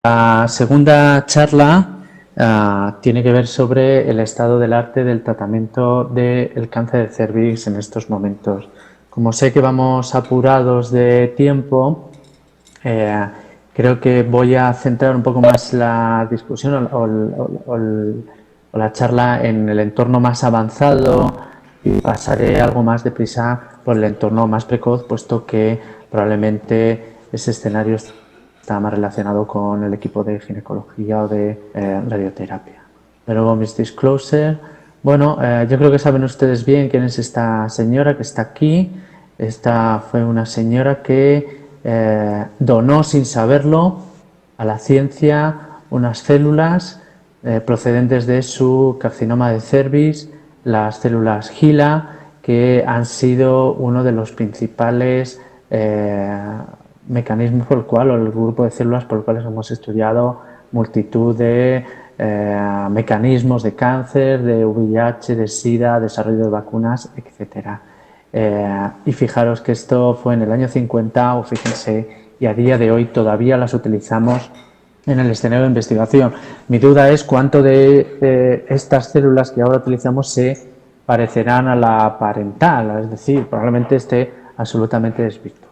La segunda charla tiene que ver sobre el estado del arte del tratamiento del cáncer de cervix en estos momentos. Como sé que vamos apurados de tiempo, creo que voy a centrar un poco más la discusión o la charla en el entorno más avanzado y pasaré algo más deprisa por el entorno más precoz, puesto que probablemente ese escenario está más relacionado con el equipo de ginecología o de radioterapia. Pero mis disclosure, bueno, yo creo que saben ustedes bien quién es esta señora que está aquí. Esta fue una señora que donó sin saberlo a la ciencia unas células procedentes de su carcinoma de cervix, las células HeLa, que han sido uno de los principales mecanismos por el cual, o el grupo de células por el cual hemos estudiado multitud de mecanismos de cáncer, de VIH, de SIDA, desarrollo de vacunas, etcétera. Y fijaros que esto fue en el año 50, o fíjense, y a día de hoy todavía las utilizamos en el escenario de investigación. Mi duda es cuánto de estas células que ahora utilizamos se parecerán a la parental, es decir, probablemente esté absolutamente desvirtuado.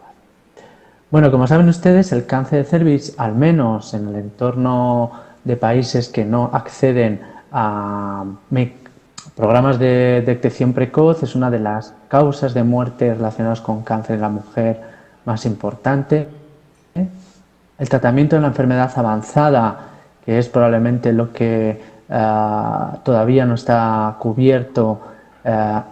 Bueno, como saben ustedes, el cáncer de cervix, al menos en el entorno de países que no acceden a programas de detección precoz, es una de las causas de muerte relacionadas con cáncer en la mujer más importante. El tratamiento de la enfermedad avanzada, que es probablemente lo que todavía no está cubierto,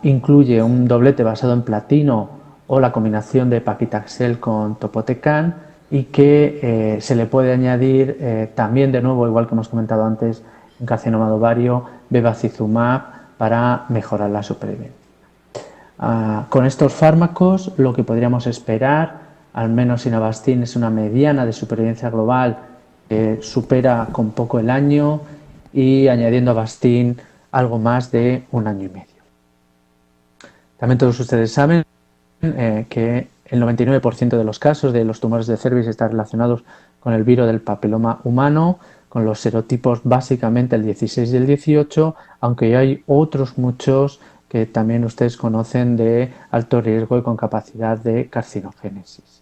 incluye un doblete basado en platino o la combinación de paclitaxel con topotecan, y que se le puede añadir también, de nuevo, igual que hemos comentado antes, en carcinoma de ovario, bevacizumab para mejorar la supervivencia. Con estos fármacos lo que podríamos esperar, al menos sin Avastin, es una mediana de supervivencia global que supera con poco el año, y añadiendo Avastin algo más de un año y medio. También todos ustedes saben que el 99% de los casos de los tumores de cervix están relacionados con el virus del papiloma humano, con los serotipos básicamente el 16 y el 18, aunque hay otros muchos que también ustedes conocen de alto riesgo y con capacidad de carcinogénesis.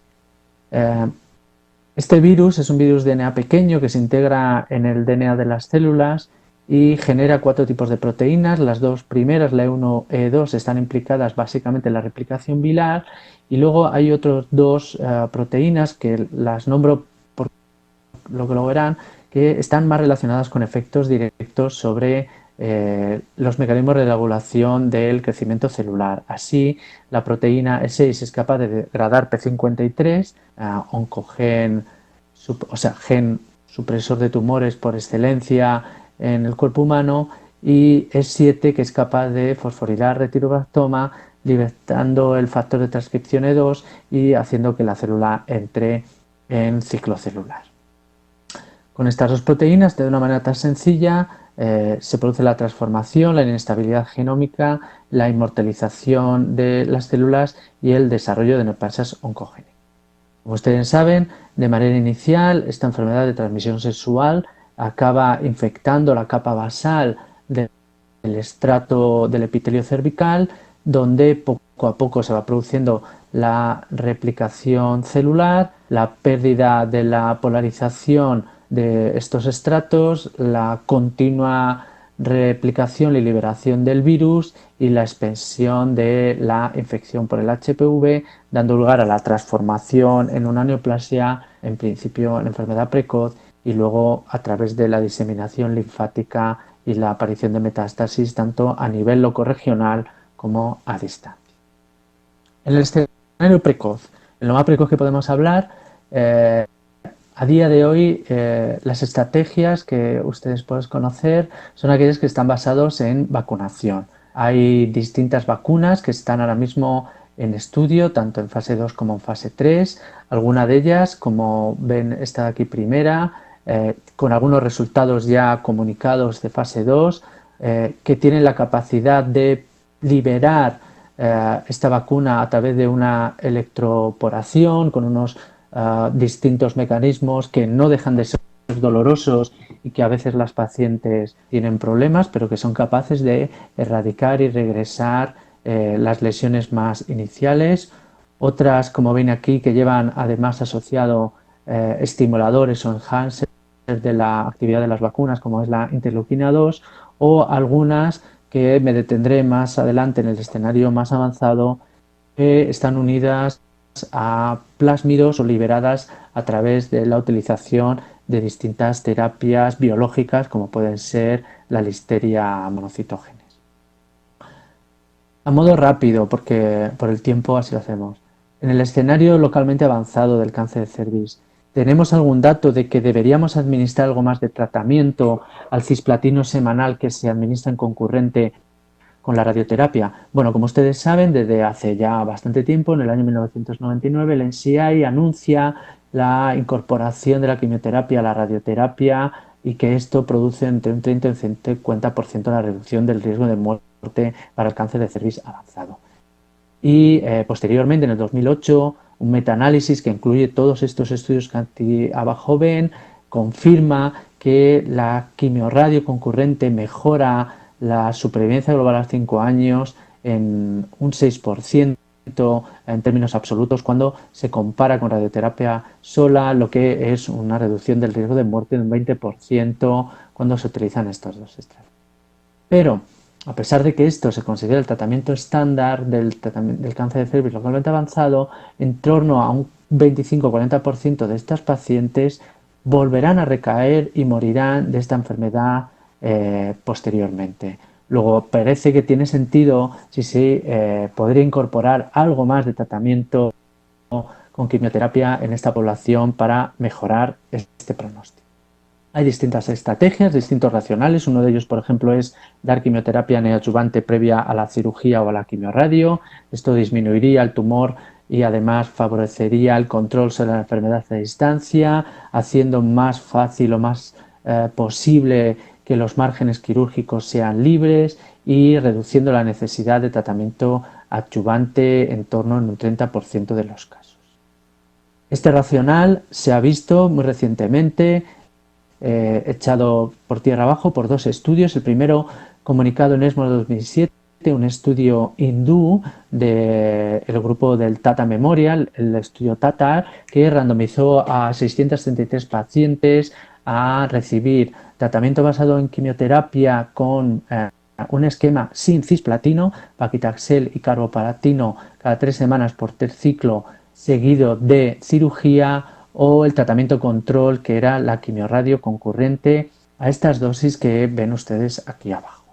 Este virus es un virus DNA pequeño que se integra en el DNA de las células y genera 4 tipos de proteínas. Las dos primeras, la E1 y E2, están implicadas básicamente en la replicación viral, y luego hay otras dos proteínas que las nombro por lo que lo verán, que están más relacionadas con efectos directos sobre los mecanismos de regulación del crecimiento celular. Así, la proteína E6 es capaz de degradar P53, oncogen, o sea, gen supresor de tumores por excelencia en el cuerpo humano, y E7, que es capaz de fosforilar retiroblastoma, liberando el factor de transcripción E2 y haciendo que la célula entre en ciclo celular. Con estas dos proteínas, de una manera tan sencilla, se produce la transformación, la inestabilidad genómica, la inmortalización de las células y el desarrollo de neoplasias oncogénicas. Como ustedes saben, de manera inicial, esta enfermedad de transmisión sexual acaba infectando la capa basal del estrato del epitelio cervical, donde poco a poco se va produciendo la replicación celular, la pérdida de la polarización de estos estratos, la continua replicación y liberación del virus y la expansión de la infección por el HPV, dando lugar a la transformación en una neoplasia, en principio en enfermedad precoz, y luego a través de la diseminación linfática y la aparición de metástasis tanto a nivel locorregional como a distancia. En el escenario precoz, en lo más precoz que podemos hablar, a día de hoy, las estrategias que ustedes pueden conocer son aquellas que están basadas en vacunación. Hay distintas vacunas que están ahora mismo en estudio, tanto en fase 2 como en fase 3. Alguna de ellas, como ven esta de aquí primera, con algunos resultados ya comunicados de fase 2, que tienen la capacidad de liberar esta vacuna a través de una electroporación con unos distintos mecanismos que no dejan de ser dolorosos y que a veces las pacientes tienen problemas, pero que son capaces de erradicar y regresar las lesiones más iniciales. Otras, como ven aquí, que llevan además asociado estimuladores o enhancers de la actividad de las vacunas, como es la interleuquina 2, o algunas que me detendré más adelante en el escenario más avanzado, que están unidas a plásmidos o liberadas a través de la utilización de distintas terapias biológicas, como pueden ser la listeria monocitógenes. A modo rápido, porque por el tiempo así lo hacemos. En el escenario localmente avanzado del cáncer de cervix, ¿tenemos algún dato de que deberíamos administrar algo más de tratamiento al cisplatino semanal que se administra en concurrente con la radioterapia? Bueno, como ustedes saben, desde hace ya bastante tiempo, en el año 1999, el NCI anuncia la incorporación de la quimioterapia a la radioterapia y que esto produce entre un 30 y un 50% de la reducción del riesgo de muerte para el cáncer de cervix avanzado. Y posteriormente, en el 2008, un metaanálisis que incluye todos estos estudios que abajo ven, confirma que la quimioradio concurrente mejora la supervivencia global a los 5 años en un 6% en términos absolutos cuando se compara con radioterapia sola, lo que es una reducción del riesgo de muerte de un 20% cuando se utilizan estos dos estratos. Pero, a pesar de que esto se considera el tratamiento estándar del cáncer de cervix localmente avanzado, en torno a un 25-40% de estas pacientes volverán a recaer y morirán de esta enfermedad posteriormente. Luego, parece que tiene sentido si se podría incorporar algo más de tratamiento con quimioterapia en esta población para mejorar este pronóstico. Hay distintas estrategias, distintos racionales. Uno de ellos, por ejemplo, es dar quimioterapia neoadyuvante previa a la cirugía o a la quimioradio. Esto disminuiría el tumor y además favorecería el control sobre la enfermedad a distancia, haciendo más fácil o más posible que los márgenes quirúrgicos sean libres y reduciendo la necesidad de tratamiento adyuvante en torno a un 30% de los casos. Este racional se ha visto muy recientemente echado por tierra abajo por dos estudios. El primero, comunicado en ESMO de 2007, un estudio hindú del grupo del Tata Memorial, el estudio TATAR, que randomizó a 633 pacientes a recibir tratamiento basado en quimioterapia con un esquema sin cisplatino, paclitaxel y carboplatina cada 3 semanas por ciclo, seguido de cirugía, o el tratamiento control, que era la quimioradio concurrente a estas dosis que ven ustedes aquí abajo.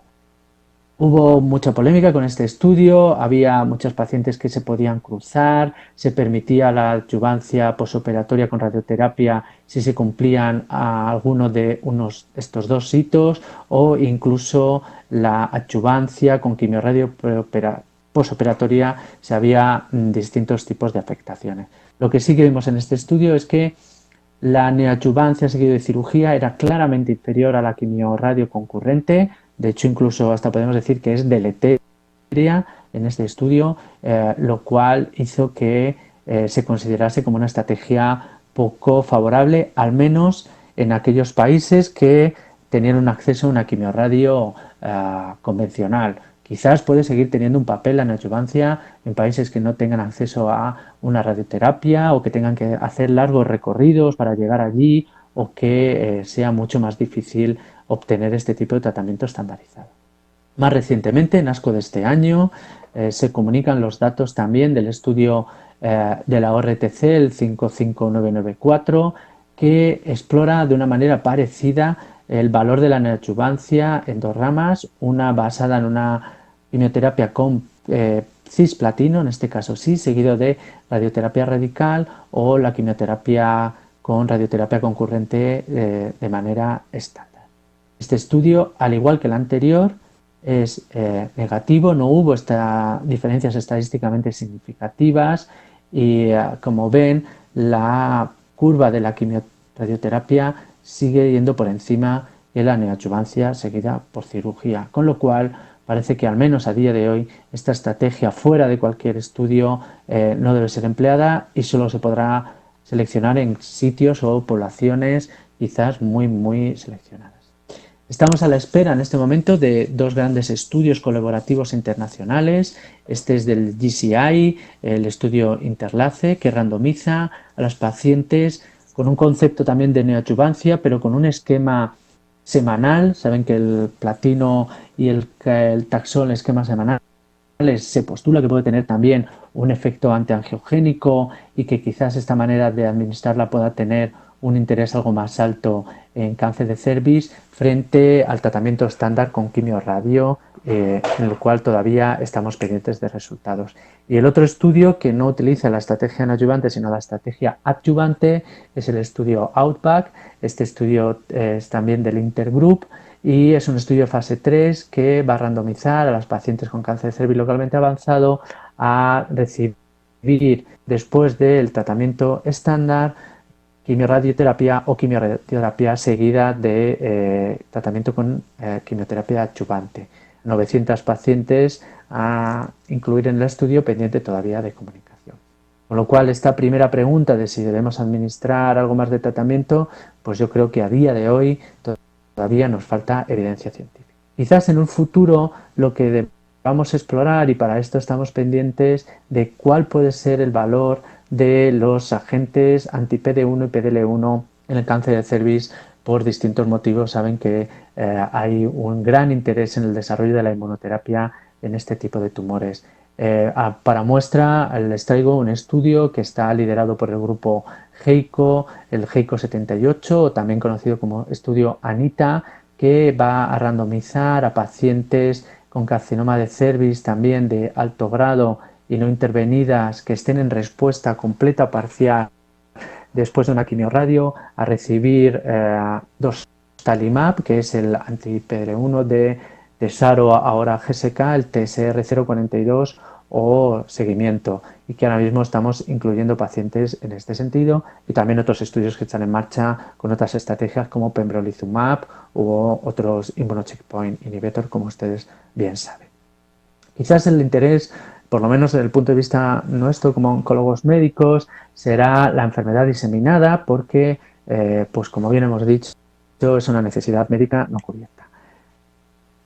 Hubo mucha polémica con este estudio, había muchos pacientes que se podían cruzar, se permitía la adyuvancia posoperatoria con radioterapia si se cumplían a alguno de estos dos hitos, o incluso la adyuvancia con quimioradio posoperatoria si había distintos tipos de afectaciones. Lo que sí que vimos en este estudio es que la neoadyuvancia seguida de cirugía era claramente inferior a la quimioradio concurrente. De hecho, incluso hasta podemos decir que es deletérea en este estudio, lo cual hizo que se considerase como una estrategia poco favorable, al menos en aquellos países que tenían un acceso a una quimioradio convencional. Quizás puede seguir teniendo un papel la neoadyuvancia en países que no tengan acceso a una radioterapia o que tengan que hacer largos recorridos para llegar allí, o que sea mucho más difícil obtener este tipo de tratamiento estandarizado. Más recientemente, en ASCO de este año, se comunican los datos también del estudio de la ORTC, el 55994, que explora de una manera parecida el valor de la neoadyuvancia en dos ramas, una basada en una quimioterapia con cisplatino, en este caso sí, seguido de radioterapia radical, o la quimioterapia con radioterapia concurrente de manera estándar. Este estudio, al igual que el anterior, es negativo, no hubo diferencias estadísticamente significativas y como ven, la curva de la quimioradioterapia sigue yendo por encima de la neoadyuvancia seguida por cirugía, con lo cual parece que al menos a día de hoy esta estrategia fuera de cualquier estudio no debe ser empleada y solo se podrá seleccionar en sitios o poblaciones quizás muy seleccionadas. Estamos a la espera en este momento de dos grandes estudios colaborativos internacionales. Este es del GCI, el estudio Interlace, que randomiza a los pacientes con un concepto también de neoadjuvancia, pero con un esquema semanal. Saben que el platino y el taxol, esquema semanal, se postula que puede tener también un efecto antiangiogénico y que quizás esta manera de administrarla pueda tener un interés algo más alto en cáncer de cervix frente al tratamiento estándar con quimio-radio, en el cual todavía estamos pendientes de resultados. Y el otro estudio que no utiliza la estrategia neoadyuvante sino la estrategia adyuvante es el estudio Outback. Este estudio es también del Intergroup y es un estudio fase 3 que va a randomizar a las pacientes con cáncer de cervix localmente avanzado a recibir después del tratamiento estándar quimioradioterapia o quimioterapia seguida de tratamiento con quimioterapia adyuvante. 900 pacientes a incluir en el estudio pendiente todavía de comunicación. Con lo cual, esta primera pregunta de si debemos administrar algo más de tratamiento, pues yo creo que a día de hoy todavía nos falta evidencia científica. Quizás en un futuro lo que vamos a explorar, y para esto estamos pendientes de cuál puede ser el valor de los agentes anti-PD1 y PDL1 en el cáncer de cervix por distintos motivos. Saben que hay un gran interés en el desarrollo de la inmunoterapia en este tipo de tumores. Para muestra les traigo un estudio que está liderado por el grupo GEICO, el GEICO 78, o también conocido como estudio ANITA, que va a randomizar a pacientes con carcinoma de cervix también de alto grado y no intervenidas que estén en respuesta completa o parcial después de una quimiorradio a recibir dostarlimab, que es el anti-PD1 de Saro, ahora GSK, el TSR042 o seguimiento, y que ahora mismo estamos incluyendo pacientes en este sentido, y también otros estudios que están en marcha con otras estrategias como pembrolizumab u otros immunocheckpoint inhibitor, como ustedes bien saben. Quizás el interés, por lo menos desde el punto de vista nuestro como oncólogos médicos, será la enfermedad diseminada porque, pues como bien hemos dicho, es una necesidad médica no cubierta.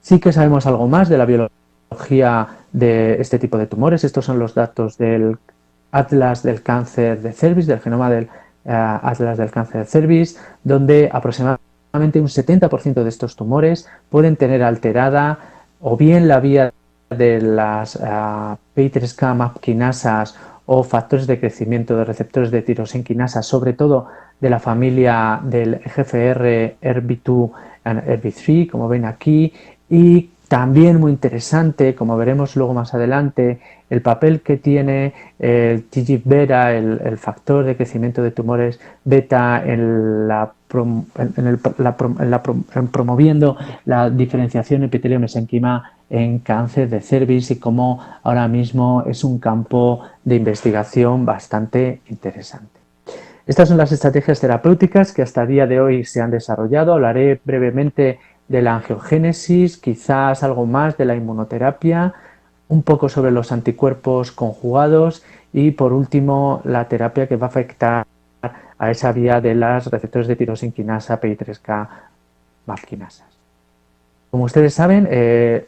Sí que sabemos algo más de la biología de este tipo de tumores. Estos son los datos del Atlas del cáncer de cervix, del genoma del Atlas del cáncer de cervix, donde aproximadamente un 70% de estos tumores pueden tener alterada o bien la vía de las PI3K MAP quinasas o factores de crecimiento de receptores de tirosinquinasa, sobre todo de la familia del EGFR, ERBB2 y ERBB3, como ven aquí, y también muy interesante, como veremos luego más adelante, el papel que tiene el TGF-beta, el factor de crecimiento de tumores beta en promoviendo la diferenciación epitelio-mesenquima en cáncer de cervix, y cómo ahora mismo es un campo de investigación bastante interesante. Estas son las estrategias terapéuticas que hasta el día de hoy se han desarrollado. Hablaré brevemente de la angiogénesis, quizás algo más de la inmunoterapia, un poco sobre los anticuerpos conjugados y, por último, la terapia que va a afectar a esa vía de las receptores de tirosinquinasa, PI3K, MAP quinasas. Como ustedes saben,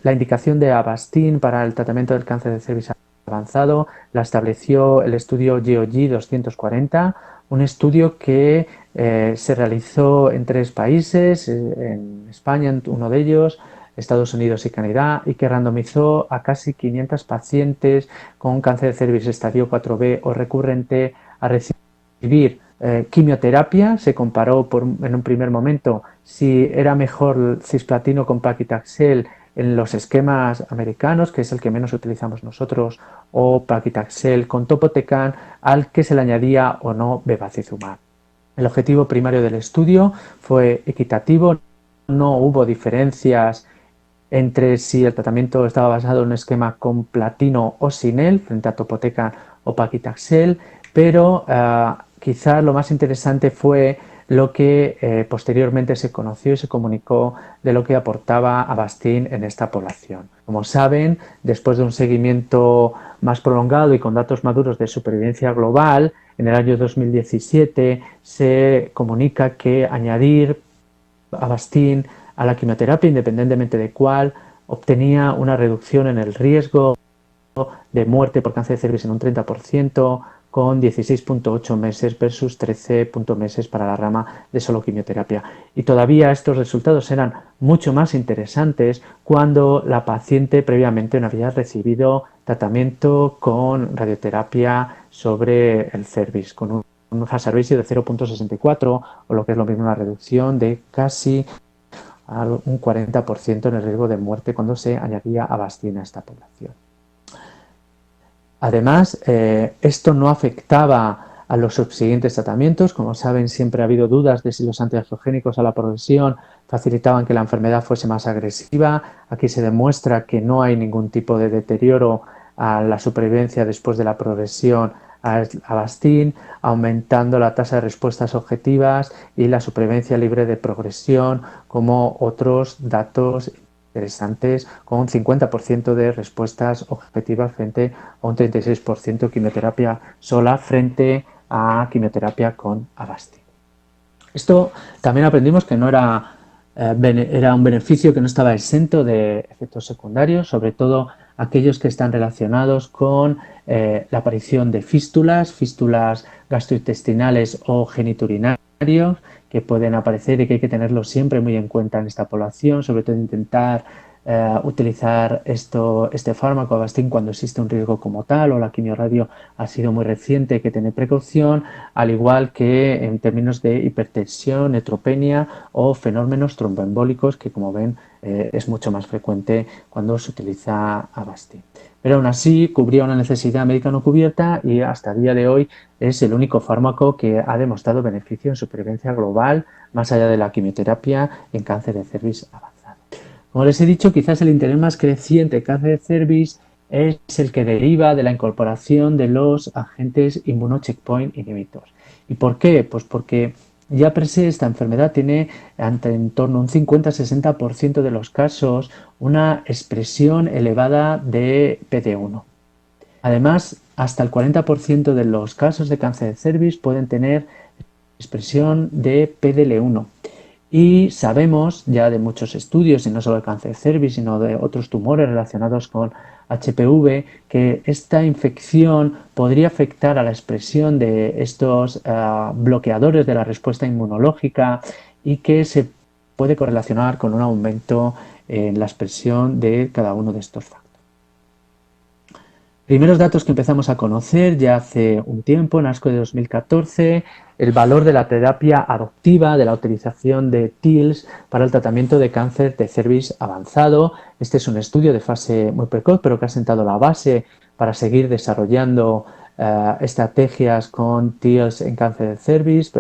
la indicación de Avastin para el tratamiento del cáncer de cervix avanzado la estableció el estudio GOG 240, un estudio que se realizó en 3 países, en España en uno de ellos, Estados Unidos y Canadá, y que randomizó a casi 500 pacientes con cáncer de cervix estadio 4B o recurrente a recibir quimioterapia. Se comparó en un primer momento si era mejor cisplatino con paclitaxel en los esquemas americanos, que es el que menos utilizamos nosotros, o paclitaxel con topotecan, al que se le añadía o no bevacizumab. El objetivo primario del estudio fue equitativo, no hubo diferencias entre si el tratamiento estaba basado en un esquema con platino o sin él, frente a topotecan o paclitaxel, pero quizás lo más interesante fue lo que posteriormente se conoció y se comunicó de lo que aportaba Avastin en esta población. Como saben, después de un seguimiento más prolongado y con datos maduros de supervivencia global, en el año 2017 se comunica que añadir Avastin a la quimioterapia, independientemente de cuál, obtenía una reducción en el riesgo de muerte por cáncer de cervix en un 30%, con 16,8 meses versus 13 meses para la rama de solo quimioterapia. Y todavía estos resultados eran mucho más interesantes cuando la paciente previamente no había recibido tratamiento con radioterapia sobre el cervix, con un hazard ratio de 0,64 o lo que es lo mismo una reducción de casi un 40% en el riesgo de muerte cuando se añadía Avastin a esta población. Además, esto no afectaba a los subsiguientes tratamientos. Como saben, siempre ha habido dudas de si los antiestrogénicos a la progresión facilitaban que la enfermedad fuese más agresiva. Aquí se demuestra que no hay ningún tipo de deterioro a la supervivencia después de la progresión a Avastin, aumentando la tasa de respuestas objetivas y la supervivencia libre de progresión, como otros datos interesantes, con un 50% de respuestas objetivas frente a un 36% quimioterapia sola frente a quimioterapia con Avastin. Esto también aprendimos que no era un beneficio que no estaba exento de efectos secundarios, sobre todo aquellos que están relacionados con la aparición de fístulas gastrointestinales o geniturinarios, que pueden aparecer y que hay que tenerlos siempre muy en cuenta en esta población, sobre todo intentar utilizar este fármaco Avastin cuando existe un riesgo como tal o la quimioradio ha sido muy reciente, hay que tener precaución, al igual que en términos de hipertensión, neutropenia o fenómenos tromboembólicos, que como ven es mucho más frecuente cuando se utiliza Avastin. Pero aún así cubría una necesidad médica no cubierta y hasta el día de hoy es el único fármaco que ha demostrado beneficio en supervivencia global más allá de la quimioterapia en cáncer de cervix avanzado. Como les he dicho, quizás el interés más creciente en cáncer de cervix es el que deriva de la incorporación de los agentes inmunocheckpoint inhibitors. ¿Y por qué? Pues porque ya per se esta enfermedad tiene en torno a un 50-60% de los casos una expresión elevada de PD-1. Además, hasta el 40% de los casos de cáncer de cervix pueden tener expresión de PDL1. Y sabemos ya de muchos estudios, y no solo de cáncer de cervix, sino de otros tumores relacionados con HPV, que esta infección podría afectar a la expresión de estos bloqueadores de la respuesta inmunológica y que se puede correlacionar con un aumento en la expresión de cada uno de estos factores. Primeros datos que empezamos a conocer ya hace un tiempo, en ASCO de 2014, el valor de la terapia adoptiva, de la utilización de TILs para el tratamiento de cáncer de cervix avanzado. Este es un estudio de fase muy precoz, pero que ha sentado la base para seguir desarrollando estrategias con TILs en cáncer de cervix,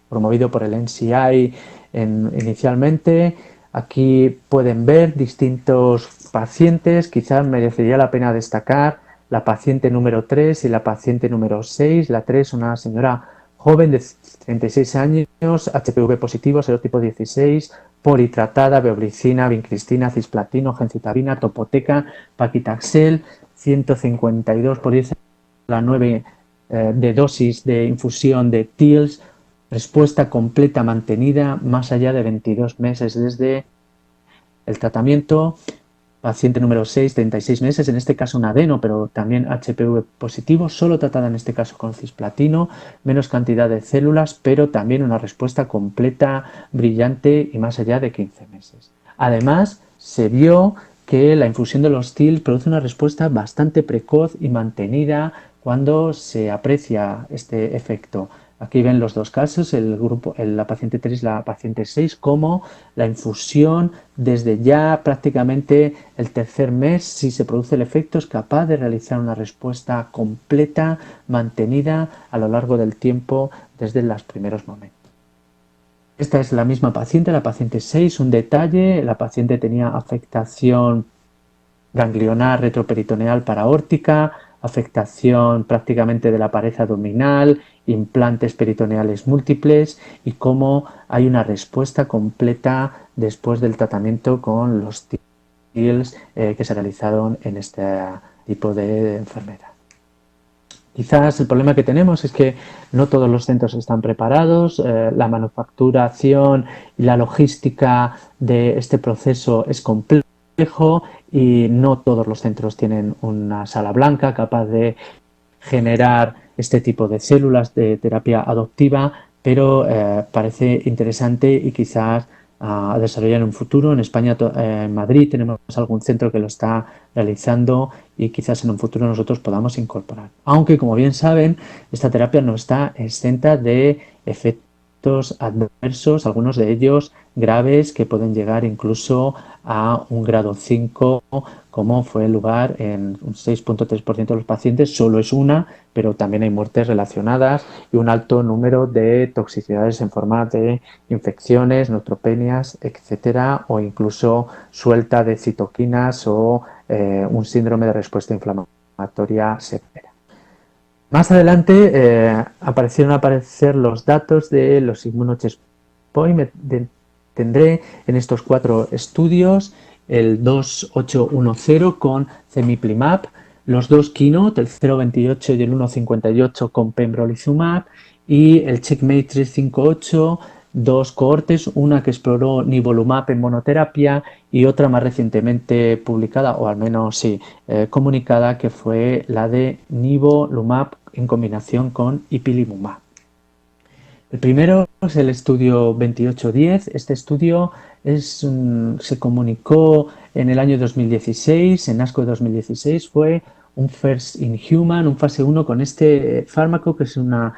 promovido por el NCI inicialmente. Aquí pueden ver distintos pacientes, quizás merecería la pena destacar la paciente número 3 y la paciente número 6. La 3, una señora joven de 36 años, HPV positivo, serotipo 16, politratada, beoblicina, vincristina, cisplatino, gencitabina, topoteca, paclitaxel, 152 por 10 a la 9 de dosis de infusión de TILs, respuesta completa mantenida más allá de 22 meses desde el tratamiento. Paciente número 6, 36 meses, en este caso un adeno, pero también HPV positivo, solo tratada en este caso con cisplatino, menos cantidad de células, pero también una respuesta completa, brillante y más allá de 15 meses. Además, se vio que la infusión de los TIL produce una respuesta bastante precoz y mantenida cuando se aprecia este efecto. Aquí ven los dos casos, la paciente 3 y la paciente 6, como la infusión desde ya prácticamente el tercer mes, si se produce el efecto, es capaz de realizar una respuesta completa, mantenida a lo largo del tiempo desde los primeros momentos. Esta es la misma paciente, la paciente 6, un detalle, la paciente tenía afectación ganglionar retroperitoneal paraórtica, afectación prácticamente de la pared abdominal, implantes peritoneales múltiples y cómo hay una respuesta completa después del tratamiento con los TILs que se realizaron en este tipo de enfermedad. Quizás el problema que tenemos es que no todos los centros están preparados, la manufacturación y la logística de este proceso es complejo y no todos los centros tienen una sala blanca capaz de generar este tipo de células de terapia adoptiva, pero parece interesante y quizás a desarrollar en un futuro. En España, en Madrid, tenemos algún centro que lo está realizando y quizás en un futuro nosotros podamos incorporar. Aunque, como bien saben, esta terapia no está exenta de efectos adversos, algunos de ellos graves, que pueden llegar incluso a un grado 5, como fue el lugar en un 6,3% de los pacientes. Solo es una, pero también hay muertes relacionadas y un alto número de toxicidades en forma de infecciones, neutropenias, etcétera, o incluso suelta de citoquinas o un síndrome de respuesta inflamatoria severa. Más adelante aparecieron a aparecer los datos de los inmunocheckpoint. Me detendré en estos 4 estudios: el 2810 con cemiplimab, los 2 Keynote, el 028 y el 158 con pembrolizumab, y el Checkmate 358, 2 cohortes, una que exploró nivolumab en monoterapia y otra más recientemente publicada, o al menos sí, comunicada, que fue la de nivolumab en combinación con ipilimumab. El primero es el estudio 2810. Este estudio se comunicó en el año 2016, en ASCO de 2016. Fue un First in Human, un fase 1 con este fármaco, que es una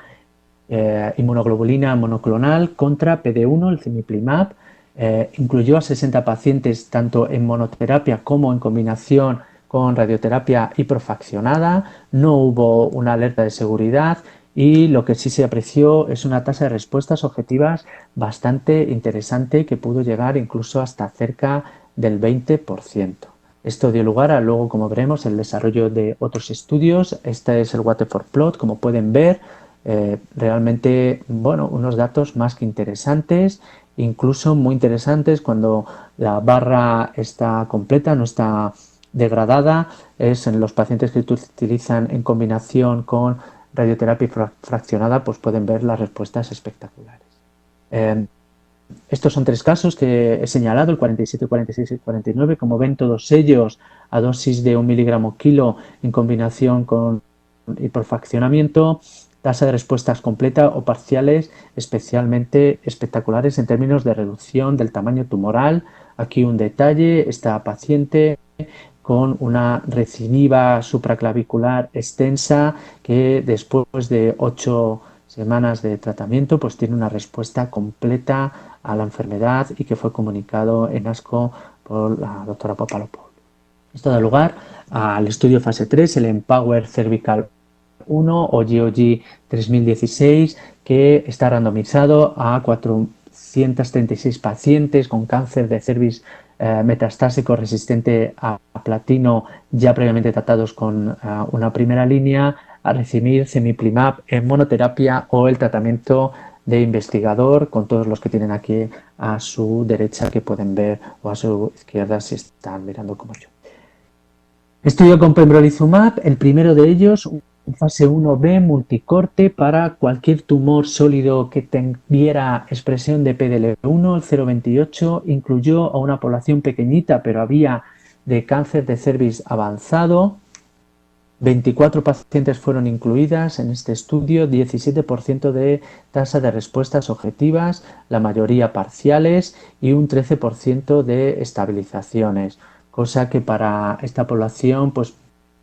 inmunoglobulina monoclonal contra PD-1, el cemiplimab. Incluyó a 60 pacientes tanto en monoterapia como en combinación con radioterapia hiperfraccionada. No hubo una alerta de seguridad y lo que sí se apreció es una tasa de respuestas objetivas bastante interesante, que pudo llegar incluso hasta cerca del 20%. Esto dio lugar a luego, como veremos, el desarrollo de otros estudios. Este es el waterfall plot, como pueden ver. Realmente, bueno, unos datos más que interesantes, incluso muy interesantes cuando la barra está completa, no está degradada. Es en los pacientes que utilizan en combinación con radioterapia fraccionada, pues pueden ver las respuestas espectaculares. Estos son 3 casos que he señalado, el 47, 46 y 49. Como ven, todos ellos a dosis de 1 miligramo kilo en combinación con hiperfraccionamiento. Tasa de respuestas completa o parciales especialmente espectaculares en términos de reducción del tamaño tumoral. Aquí un detalle: esta paciente con una recidiva supraclavicular extensa, que después de 8 semanas de tratamiento pues tiene una respuesta completa a la enfermedad y que fue comunicado en ASCO por la doctora Papaloupoulou. Esto da lugar al estudio fase 3, el Empower Cervical 1 o GOG 3016, que está randomizado a 436 pacientes con cáncer de cervix metastásico resistente a platino, ya previamente tratados con una primera línea, a recibir cemiplimab en monoterapia o el tratamiento de investigador, con todos los que tienen aquí a su derecha, que pueden ver, o a su izquierda si están mirando como yo. Estudio con pembrolizumab, el primero de ellos, un fase 1B multicorte para cualquier tumor sólido que tuviera expresión de PDL1, el 028, incluyó a una población pequeñita, pero había, de cáncer de cervix avanzado. 24 pacientes fueron incluidas en este estudio, 17% de tasa de respuestas objetivas, la mayoría parciales, y un 13% de estabilizaciones, cosa que para esta población pues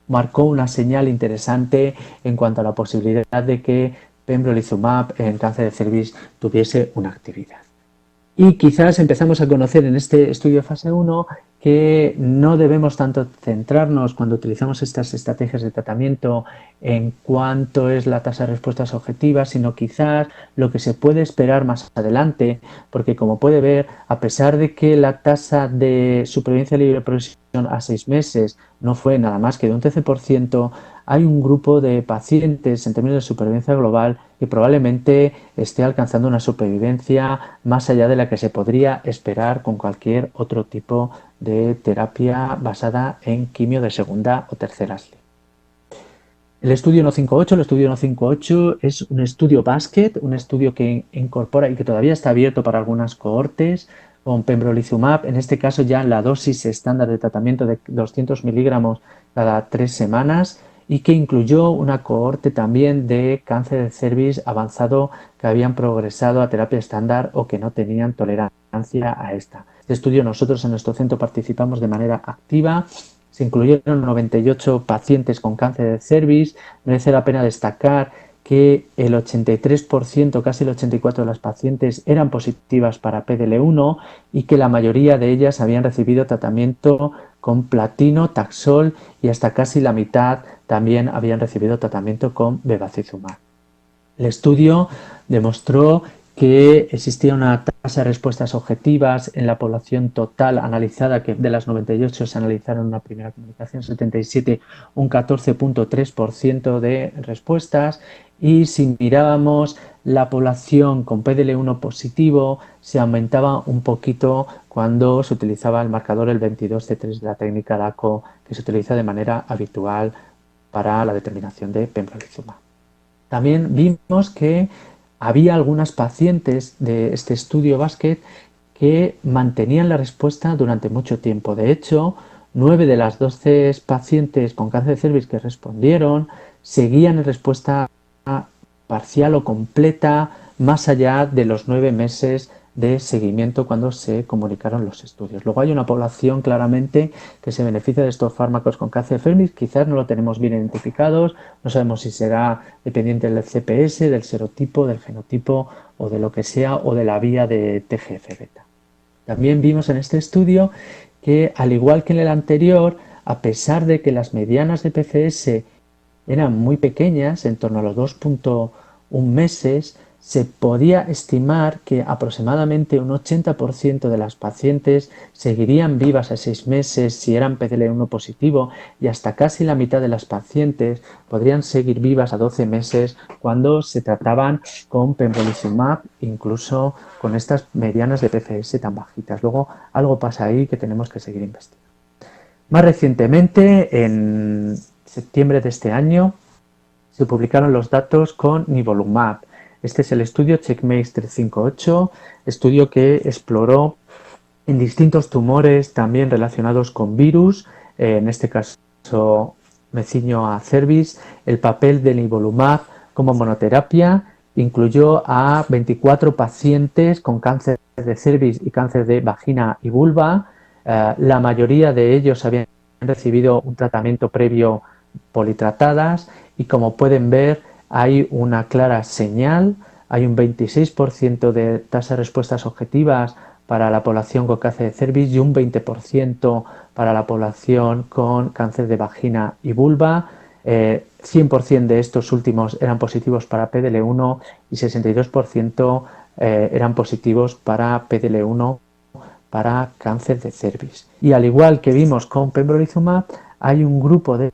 marcó una señal interesante en cuanto a la posibilidad de que pembrolizumab en cáncer de cervix tuviese una actividad. Y quizás empezamos a conocer en este estudio de fase 1 que no debemos tanto centrarnos, cuando utilizamos estas estrategias de tratamiento, en cuánto es la tasa de respuestas objetivas, sino quizás lo que se puede esperar más adelante, porque como puede ver, a pesar de que la tasa de supervivencia libre de progresión a 6 meses no fue nada más que de un 13%, hay un grupo de pacientes en términos de supervivencia global que probablemente esté alcanzando una supervivencia más allá de la que se podría esperar con cualquier otro tipo de terapia basada en quimio de segunda o tercera línea. El estudio 158, el estudio 158 es un estudio basket, un estudio que incorpora y que todavía está abierto para algunas cohortes con pembrolizumab, en este caso ya en la dosis estándar de tratamiento de 200 miligramos cada 3 semanas y que incluyó una cohorte también de cáncer de cervix avanzado que habían progresado a terapia estándar o que no tenían tolerancia a esta. Este estudio nosotros en nuestro centro participamos de manera activa. Se incluyeron 98 pacientes con cáncer de cervix. Merece la pena destacar que el 83%, casi el 84% de las pacientes eran positivas para PDL1 y que la mayoría de ellas habían recibido tratamiento con platino, taxol y hasta casi la mitad también habían recibido tratamiento con bevacizumab. El estudio demostró que existía una tasa de respuestas objetivas en la población total analizada, que de las 98 se analizaron en una primera comunicación, 77, un 14,3% de respuestas, y si mirábamos la población con PDL1 positivo, se aumentaba un poquito cuando se utilizaba el marcador el 22C3 de la técnica DACO, que se utiliza de manera habitual para la determinación de pembrolizumab. También vimos que había algunas pacientes de este estudio basket que mantenían la respuesta durante mucho tiempo. De hecho, 9 de las 12 pacientes con cáncer de cervix que respondieron seguían en respuesta parcial o completa más allá de los 9 meses de seguimiento cuando se comunicaron los estudios. Luego hay una población claramente que se beneficia de estos fármacos con cáncer de cervix, quizás no lo tenemos bien identificados, no sabemos si será dependiente del CPS, del serotipo, del genotipo o de lo que sea o de la vía de TGF-beta. También vimos en este estudio que, al igual que en el anterior, a pesar de que las medianas de PFS eran muy pequeñas, en torno a los 2,1 meses, se podía estimar que aproximadamente un 80% de las pacientes seguirían vivas a 6 meses si eran PDL1 positivo y hasta casi la mitad de las pacientes podrían seguir vivas a 12 meses cuando se trataban con pembrolizumab, incluso con estas medianas de PFS tan bajitas. Luego algo pasa ahí que tenemos que seguir investigando. Más recientemente, en septiembre de este año, se publicaron los datos con nivolumab. Este es el estudio CheckMate 358, estudio que exploró en distintos tumores también relacionados con virus, en este caso meciño a cervix, el papel del nivolumab como monoterapia. Incluyó a 24 pacientes con cáncer de cervix y cáncer de vagina y vulva. La mayoría de ellos habían recibido un tratamiento previo politratadas y, como pueden ver, hay una clara señal. Hay un 26% de tasa de respuestas objetivas para la población con cáncer de cervix y un 20% para la población con cáncer de vagina y vulva. 100% de estos últimos eran positivos para PDL1 y 62% eran positivos para PDL1 para cáncer de cervix. Y al igual que vimos con pembrolizumab, hay un grupo de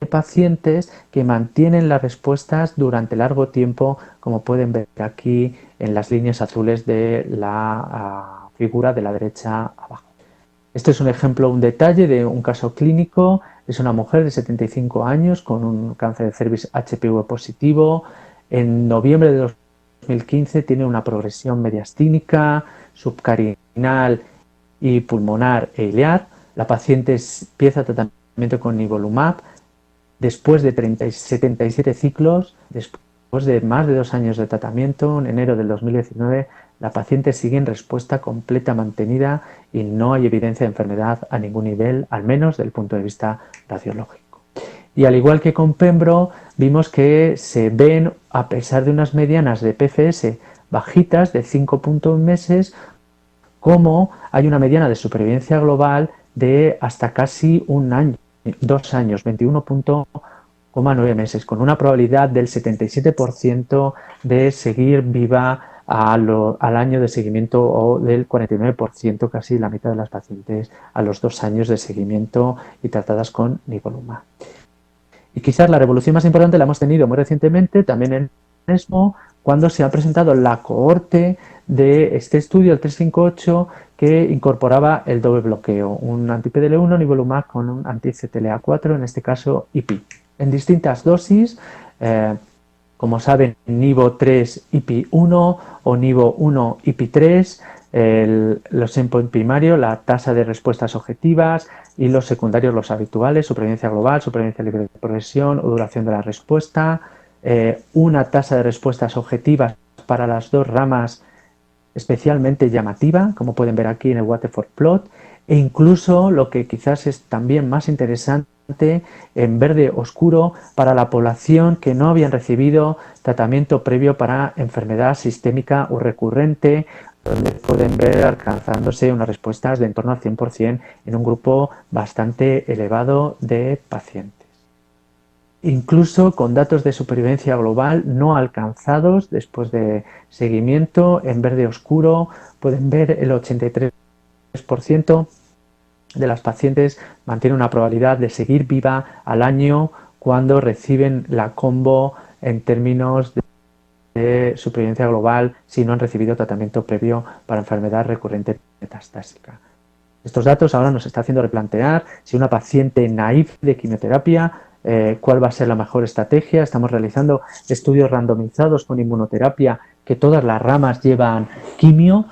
pacientes que mantienen las respuestas durante largo tiempo, como pueden ver aquí en las líneas azules de la figura de la derecha abajo. Este es un ejemplo, un detalle de un caso clínico. Es una mujer de 75 años con un cáncer de cervix HPV positivo. En noviembre de 2015 tiene una progresión mediastínica, subcarinal y pulmonar e ileal. La paciente empieza tratamiento con nivolumab. Después de 77 ciclos, después de más de 2 años de tratamiento, en enero del 2019, la paciente sigue en respuesta completa mantenida y no hay evidencia de enfermedad a ningún nivel, al menos desde el punto de vista radiológico. Y al igual que con Pembro, vimos que se ven, a pesar de unas medianas de PFS bajitas de 5,1 meses, como hay una mediana de supervivencia global de hasta casi un año. 2 años, 21,9 meses, con una probabilidad del 77% de seguir viva al año de seguimiento o del 49%, casi la mitad de las pacientes a los 2 años de seguimiento y tratadas con nivolumab. Y quizás la revolución más importante la hemos tenido muy recientemente, también en ESMO, cuando se ha presentado la cohorte de este estudio, el 358, que incorporaba el doble bloqueo, un anti-PDL1 nivolumab con un anti-CTLA4, en este caso IP. en distintas dosis, como saben, Nivo 3 IPI1 o Nivo 1 IPI3, los endpoints primarios, la tasa de respuestas objetivas, y los secundarios, los habituales, supervivencia global, supervivencia libre de progresión o duración de la respuesta, una tasa de respuestas objetivas para las dos ramas especialmente llamativa, como pueden ver aquí en el waterfall plot, e incluso lo que quizás es también más interesante, en verde oscuro, para la población que no habían recibido tratamiento previo para enfermedad sistémica o recurrente, donde pueden ver alcanzándose unas respuestas de en torno al 100% en un grupo bastante elevado de pacientes. Incluso con datos de supervivencia global no alcanzados después de seguimiento, en verde oscuro pueden ver el 83% de las pacientes mantiene una probabilidad de seguir viva al año cuando reciben la combo en términos de supervivencia global si no han recibido tratamiento previo para enfermedad recurrente metastásica. Estos datos ahora nos está haciendo replantear si una paciente naïf de quimioterapia, cuál va a ser la mejor estrategia. Estamos realizando estudios randomizados con inmunoterapia que todas las ramas llevan quimio,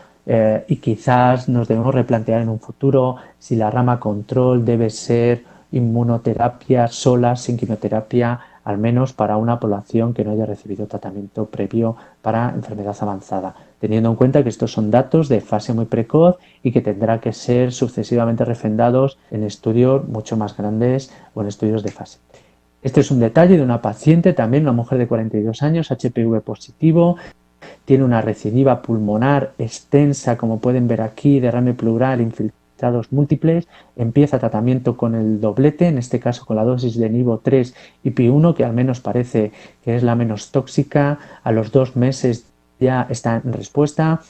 y quizás nos debemos replantear en un futuro si la rama control debe ser inmunoterapia sola, sin quimioterapia, al menos para una población que no haya recibido tratamiento previo para enfermedad avanzada, teniendo en cuenta que estos son datos de fase muy precoz y que tendrá que ser sucesivamente refrendados en estudios mucho más grandes o en estudios de fase. Este es un detalle de una paciente, también una mujer de 42 años, HPV positivo, tiene una recidiva pulmonar extensa, como pueden ver aquí, derrame pleural, infiltrados múltiples, empieza tratamiento con el doblete, en este caso con la dosis de Nivo 3 y Pi1, que al menos parece que es la menos tóxica. A los 2 meses ya está en respuesta,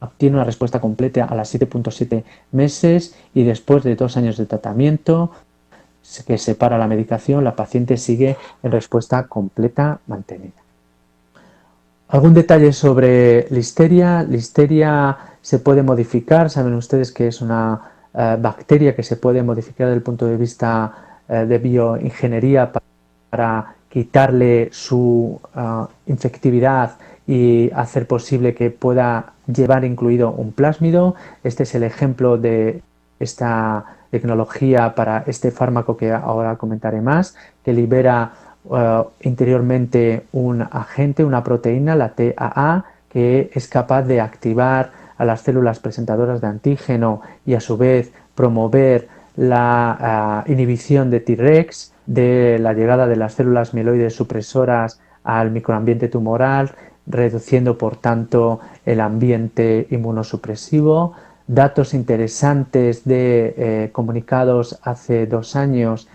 obtiene una respuesta completa a las 7.7 meses y después de 2 años de tratamiento que separa la medicación, la paciente sigue en respuesta completa mantenida. ¿Algún detalle sobre Listeria? Listeria se puede modificar, saben ustedes que es una bacteria que se puede modificar desde el punto de vista de bioingeniería para quitarle su infectividad y hacer posible que pueda llevar incluido un plásmido. Este es el ejemplo de esta tecnología para este fármaco que ahora comentaré más, que libera interiormente un agente, una proteína, la TAA, que es capaz de activar a las células presentadoras de antígeno y a su vez promover la inhibición de Tregs, de la llegada de las células mieloides supresoras al microambiente tumoral, reduciendo por tanto el ambiente inmunosupresivo. Datos interesantes de comunicados hace 2 años,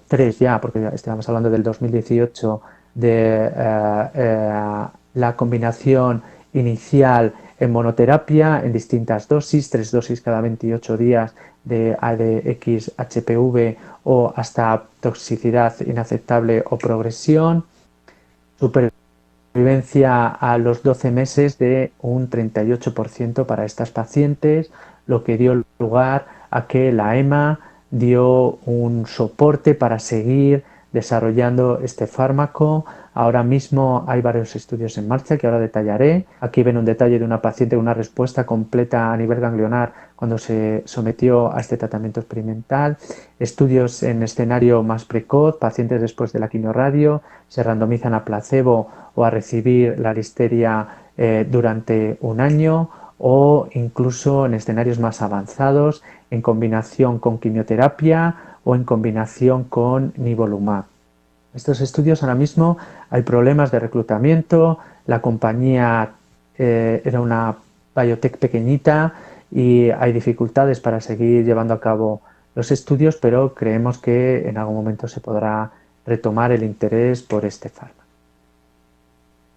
3 ya, porque estamos hablando del 2018, de la combinación inicial en monoterapia en distintas dosis, 3 dosis cada 28 días de ADX HPV o hasta toxicidad inaceptable o progresión, supervivencia a los 12 meses de un 38% para estas pacientes, lo que dio lugar a que la EMA dio un soporte para seguir desarrollando este fármaco. Ahora mismo hay varios estudios en marcha que ahora detallaré. Aquí ven un detalle de una paciente con una respuesta completa a nivel ganglionar cuando se sometió a este tratamiento experimental. Estudios en escenario más precoz, pacientes después de la quimiorradio, se randomizan a placebo o a recibir la Listeria durante un año, o incluso en escenarios más avanzados en combinación con quimioterapia o en combinación con nivolumab. Estos estudios ahora mismo hay problemas de reclutamiento, la compañía era una biotech pequeñita y hay dificultades para seguir llevando a cabo los estudios, pero creemos que en algún momento se podrá retomar el interés por este fármaco.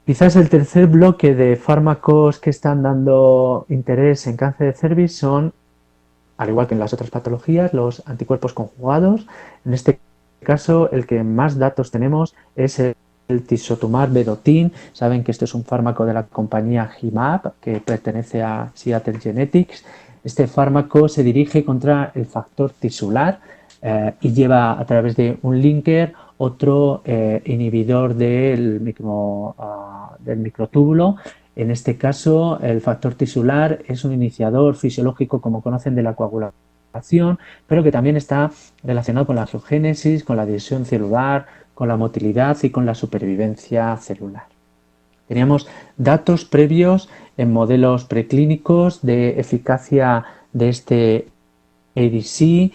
Quizás el tercer bloque de fármacos que están dando interés en cáncer de cervix son, al igual que en las otras patologías, los anticuerpos conjugados. En este caso, el que más datos tenemos es el tisotumab vedotin. Saben que este es un fármaco de la compañía Hemab, que pertenece a Seattle Genetics. Este fármaco se dirige contra el factor tisular. y lleva a través de un linker otro inhibidor del microtúbulo. En este caso, el factor tisular es un iniciador fisiológico, como conocen, de la coagulación, pero que también está relacionado con la angiogénesis, con la división celular, con la motilidad y con la supervivencia celular. Teníamos datos previos en modelos preclínicos de eficacia de este ADC,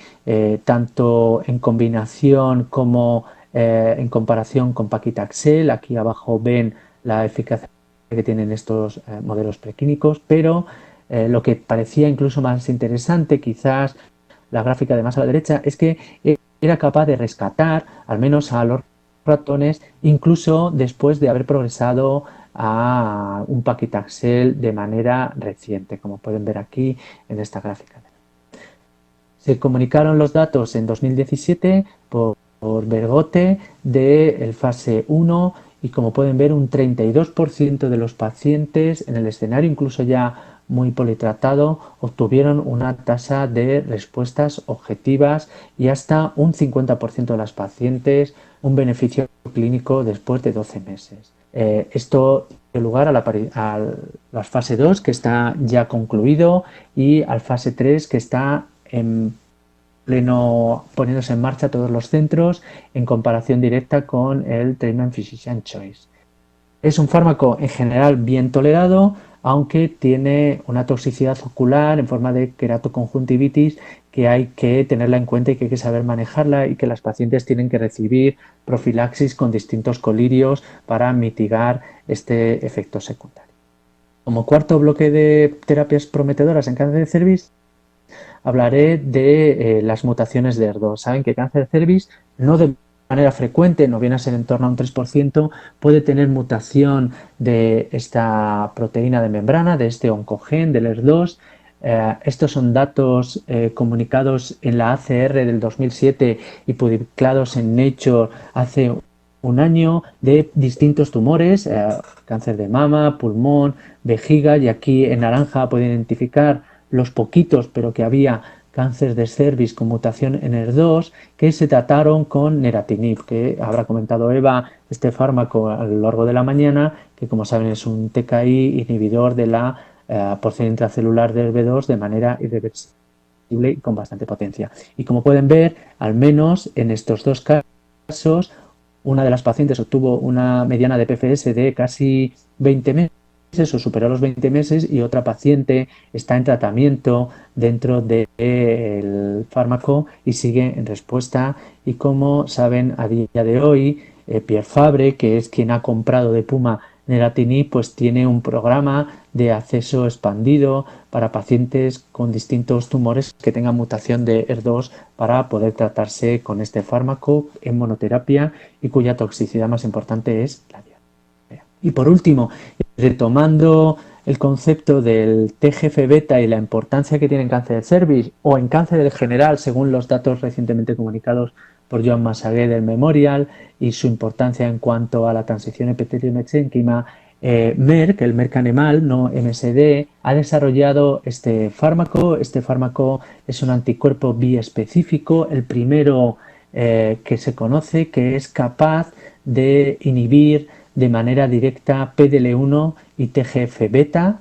tanto en combinación como en comparación con paclitaxel. Aquí abajo ven la eficacia que tienen estos modelos preclínicos, pero lo que parecía incluso más interesante, quizás la gráfica de más a la derecha, es que era capaz de rescatar, al menos a los ratones, incluso después de haber progresado a un paclitaxel de manera reciente, como pueden ver aquí en esta gráfica. Se comunicaron los datos en 2017 por Bergote del fase 1 y, como pueden ver, un 32% de los pacientes en el escenario, incluso ya muy politratado, obtuvieron una tasa de respuestas objetivas y hasta un 50% de las pacientes un beneficio clínico después de 12 meses. Esto dio lugar a la fase 2, que está ya concluido, y al fase 3, que está en pleno poniéndose en marcha todos los centros en comparación directa con el Treatment Physician Choice. Es un fármaco en general bien tolerado, aunque tiene una toxicidad ocular en forma de queratoconjuntivitis que hay que tenerla en cuenta y que hay que saber manejarla, y que las pacientes tienen que recibir profilaxis con distintos colirios para mitigar este efecto secundario. Como cuarto bloque de terapias prometedoras en cáncer de cervix, hablaré de las mutaciones de ER2. Saben que cáncer de cervix, no de manera frecuente, no viene a ser en torno a un 3%, puede tener mutación de esta proteína de membrana, de este oncogen, del ER2. Estos son datos comunicados en la ACR del 2007 y publicados en Nature hace un año, de distintos tumores, cáncer de mama, pulmón, vejiga, y aquí en naranja pueden identificar los poquitos, pero que había, cáncer de cervix con mutación en ER2 que se trataron con neratinib, que habrá comentado Eva, este fármaco a lo largo de la mañana, que como saben es un TKI inhibidor de la porción intracelular del B2 de manera irreversible y con bastante potencia. Y como pueden ver, al menos en estos dos casos, una de las pacientes obtuvo una mediana de PFS de casi 20 meses o superó los 20 meses, y otra paciente está en tratamiento dentro del fármaco y sigue en respuesta. Y como saben, a día de hoy, Pierre Fabre, que es quien ha comprado de Puma neratinib, pues tiene un programa de acceso expandido para pacientes con distintos tumores que tengan mutación de ER2 para poder tratarse con este fármaco en monoterapia y cuya toxicidad más importante es la diarrea. Y por último, retomando el concepto del TGF-beta y la importancia que tiene en cáncer de cervix o en cáncer en general, según los datos recientemente comunicados por Joan Massagué del Memorial, y su importancia en cuanto a la transición epitelio-mesénquima, Merck, el Merck Animal, no MSD, ha desarrollado este fármaco. Este fármaco es un anticuerpo biespecífico, el primero que se conoce, que es capaz de inhibir de manera directa PDL1 y TGF-beta.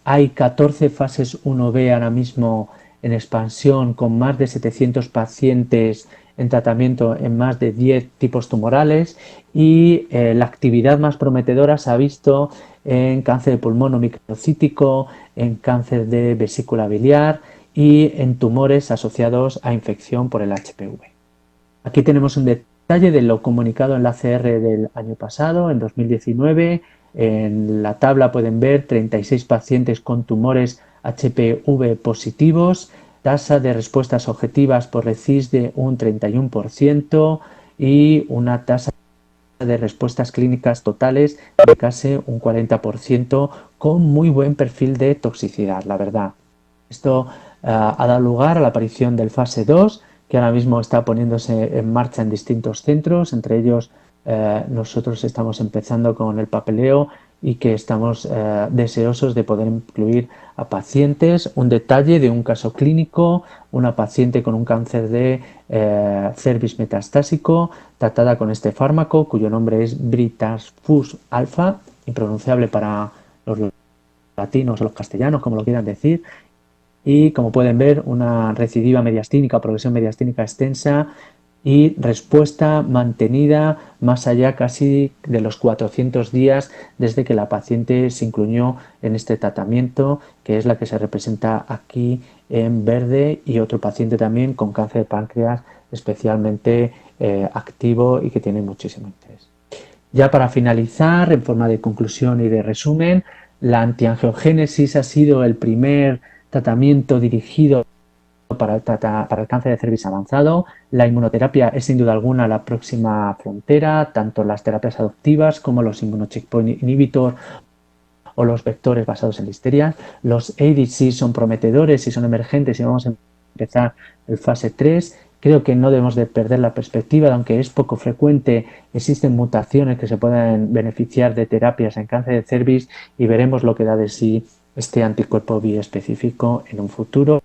Hay 14 fases 1B ahora mismo en expansión, con más de 700 pacientes en tratamiento en más de 10 tipos tumorales, y la actividad más prometedora se ha visto en cáncer de pulmón o microcítico, en cáncer de vesícula biliar y en tumores asociados a infección por el HPV. Aquí tenemos un detalle de lo comunicado en la ACR del año pasado, en 2019. En la tabla pueden ver 36 pacientes con tumores HPV positivos, tasa de respuestas objetivas por RECIST de un 31% y una tasa de respuestas clínicas totales de casi un 40%, con muy buen perfil de toxicidad, la verdad. Esto ha dado lugar a la aparición del fase 2, que ahora mismo está poniéndose en marcha en distintos centros. Entre ellos, nosotros estamos empezando con el papeleo y que estamos deseosos de poder incluir a pacientes. Un detalle de un caso clínico, una paciente con un cáncer de cervix metastásico tratada con este fármaco cuyo nombre es Britasfus alfa, impronunciable para los latinos o los castellanos, como lo quieran decir, y como pueden ver, una recidiva mediastínica, progresión mediastínica extensa y respuesta mantenida más allá casi de los 400 días desde que la paciente se incluyó en este tratamiento, que es la que se representa aquí en verde, y otro paciente también con cáncer de páncreas especialmente activo y que tiene muchísimo interés. Ya para finalizar, en forma de conclusión y de resumen, la antiangiogénesis ha sido el primer tratamiento dirigido para el cáncer de cervix avanzado. La inmunoterapia es sin duda alguna la próxima frontera, tanto las terapias adoptivas como los inmunocheckpoint inhibitor o los vectores basados en listerias. Los ADC son prometedores y son emergentes y vamos a empezar el fase 3. Creo que no debemos de perder la perspectiva, aunque es poco frecuente, existen mutaciones que se pueden beneficiar de terapias en cáncer de cervix y veremos lo que da de sí este anticuerpo biespecífico en un futuro.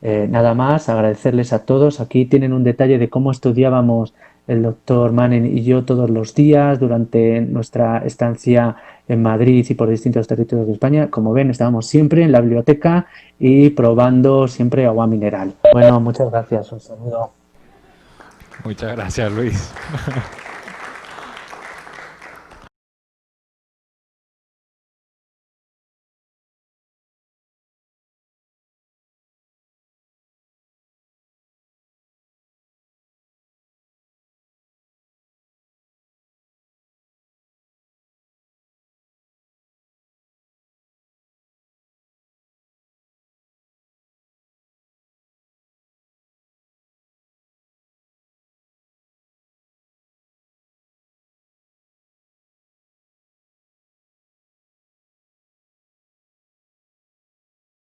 Nada más, agradecerles a todos. Aquí tienen un detalle de cómo estudiábamos el doctor Manen y yo todos los días durante nuestra estancia en Madrid y por distintos territorios de España. Como ven, estábamos siempre en la biblioteca y probando siempre agua mineral. Bueno, muchas gracias. Un saludo. Muchas gracias, Luis.